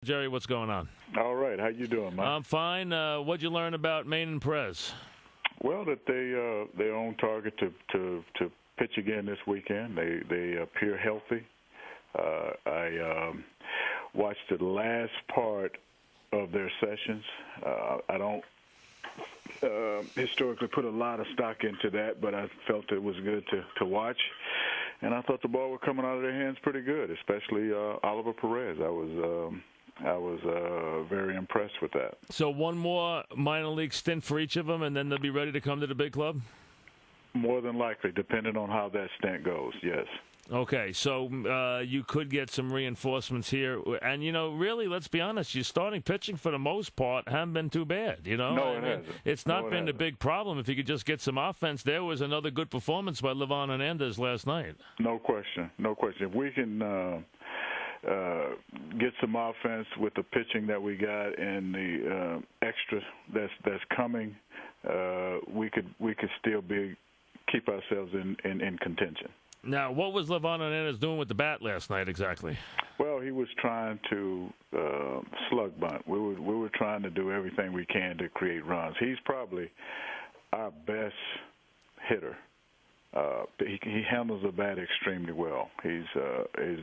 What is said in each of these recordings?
Jerry, what's going on? All right. How you doing, Mike? I'm fine. What'd you learn about Maine and Perez? Well, that they're on target to pitch again this weekend. They appear healthy. I watched the last part of their sessions. I don't historically put a lot of stock into that, but I felt it was good to watch. And I thought the ball was coming out of their hands pretty good, especially Oliver Perez. I was very impressed with that. So one more minor league stint for each of them, and then they'll be ready to come to the big club? More than likely, depending on how that stint goes, yes. Okay, so you could get some reinforcements here. And, really, let's be honest, your starting pitching for the most part haven't been too bad, No, it hasn't. It's not been a big problem. If you could just get some offense, there was another good performance by Livan Hernandez last night. No question. If we can get some offense with the pitching that we got and the extra that's coming, we could still keep ourselves in contention. Now, what was Livan Hernandez doing with the bat last night exactly? Well, he was trying to slug bunt. We were trying to do everything we can to create runs. He's probably our best hitter. He handles the bat extremely well. He's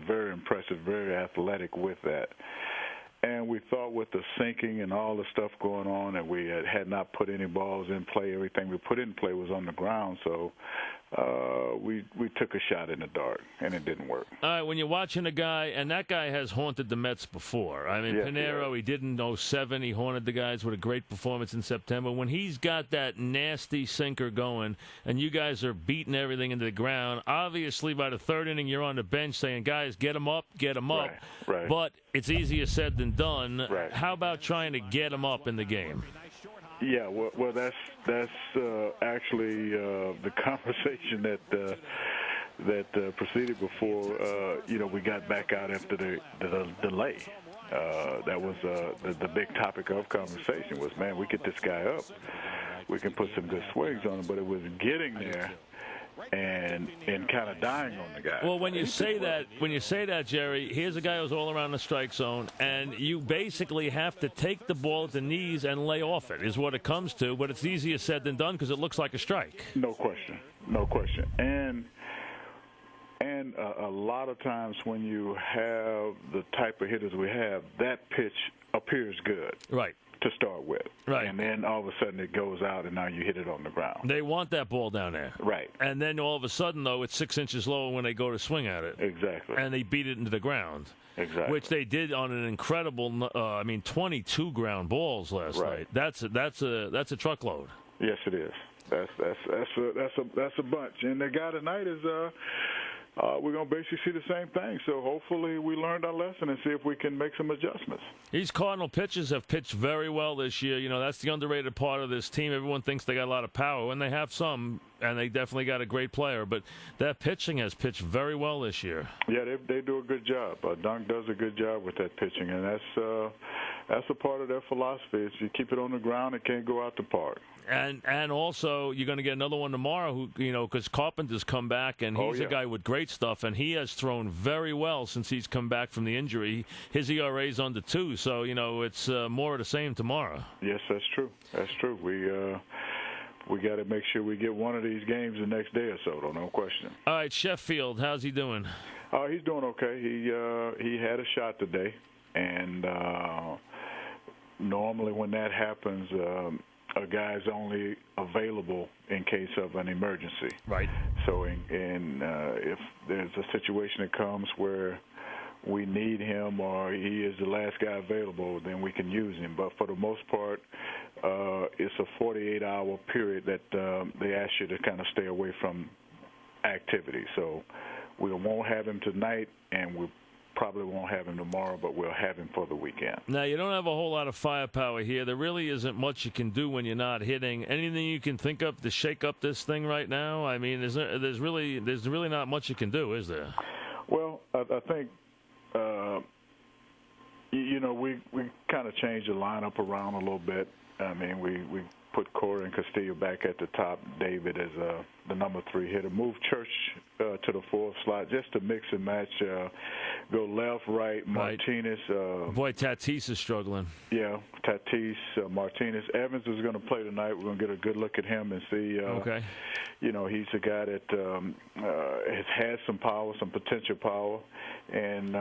very impressive, very athletic with that. And we thought with the sinking and all the stuff going on that we had not put any balls in play. Everything we put in play was on the ground. So we took a shot in the dark, and it didn't work. All right, when you're watching a guy, and that guy has haunted the Mets before. I mean, yes, Pinero, he did in 07. He haunted the guys with a great performance in September. When he's got that nasty sinker going, and you guys are beating everything into the ground, obviously by the third inning you're on the bench saying, guys, get him up. Right. But it's easier said than done. Right. How about trying to get him up in the game? Yeah, well, that's actually the conversation that proceeded before we got back out after the delay. That was the big topic of conversation was, man, we get this guy up, we can put some good swings on him, but it was getting there and kind of dying on the guy. Well, when you say that, Jerry, here's a guy who's all around the strike zone, and you basically have to take the ball at the knees and lay off it, is what it comes to. But it's easier said than done because it looks like a strike. No question. And a lot of times when you have the type of hitters we have, that pitch appears good. Right. To start with. Right. And then all of a sudden it goes out and now you hit it on the ground. They want that ball down there. Right. And then all of a sudden, though, it's 6 inches lower when they go to swing at it. Exactly. And they beat it into the ground. Exactly. Which they did on an incredible, 22 ground balls last night. That's a truckload. Yes, it is. That's a bunch. And the guy tonight is we're going to basically see the same thing. So hopefully we learned our lesson and see if we can make some adjustments. These Cardinal pitchers have pitched very well this year. That's the underrated part of this team. Everyone thinks they got a lot of power, and they have some, and they definitely got a great player. But that pitching has pitched very well this year. Yeah, they do a good job. Dunk does a good job with that pitching, and that's a part of their philosophy. Is you keep it on the ground, it can't go out the park. And also, you're going to get another one tomorrow who, because Carpenter's come back, and he's a guy with great stuff, and he has thrown very well since he's come back from the injury. His ERA's under 2, so, it's more of the same tomorrow. Yes, that's true. We got to make sure we get one of these games the next day or so, though, no question. All right, Sheffield, how's he doing? He's doing okay. He had a shot today, and normally when that happens, a guy's only available in case of an emergency. Right. So if there's a situation that comes where we need him or he is the last guy available, then we can use him. But for the most part, it's a 48-hour period that they ask you to kind of stay away from activity. So we won't have him tonight, and we probably won't have him tomorrow, but we'll have him for the weekend. Now, you don't have a whole lot of firepower here. There really isn't much you can do when you're not hitting. Anything you can think of to shake up this thing right now? I mean, there's really not much you can do, is there? Well, I think we kind of changed the lineup around a little bit. I mean, we put Corey and Castillo back at the top. David as the number 3 hitter. Move Church to the 4th slot just to mix and match. Go left, right, Martinez. Boy, Tatis is struggling. Yeah, Tatis, Martinez. Evans is going to play tonight. We're going to get a good look at him and see. Okay. You know, he's a guy that has had some power, some potential power, and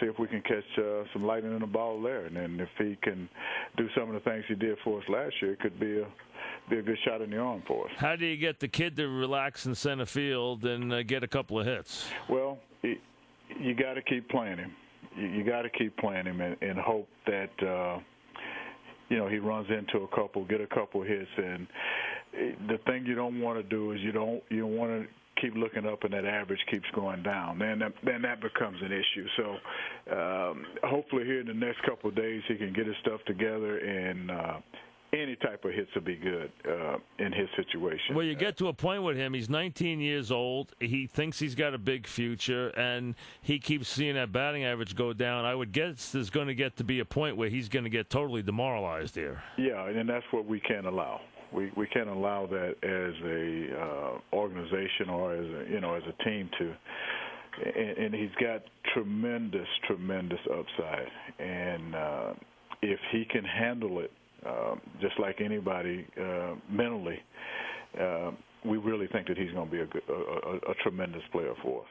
see if we can catch some lightning in the ball there. And then if he can do some of the things he did for us last year, it could be a good shot in the arm for us. How do you get the kid to relax in center field and get a couple of hits? Well, you got to keep playing him. You got to keep playing him and hope that he runs into get a couple hits. And the thing you don't want to do is you don't want to keep looking up and that average keeps going down. Then that becomes an issue. So hopefully here in the next couple of days he can get his stuff together and any type of hits will be good in his situation. Well, you get to a point with him. He's 19 years old. He thinks he's got a big future, and he keeps seeing that batting average go down. I would guess there's going to get to be a point where he's going to get totally demoralized here. Yeah, and that's what we can't allow. We can't allow that as a organization or as a team to. And he's got tremendous upside, and if he can handle it. Just like anybody mentally, we really think that he's going to be a tremendous player for us.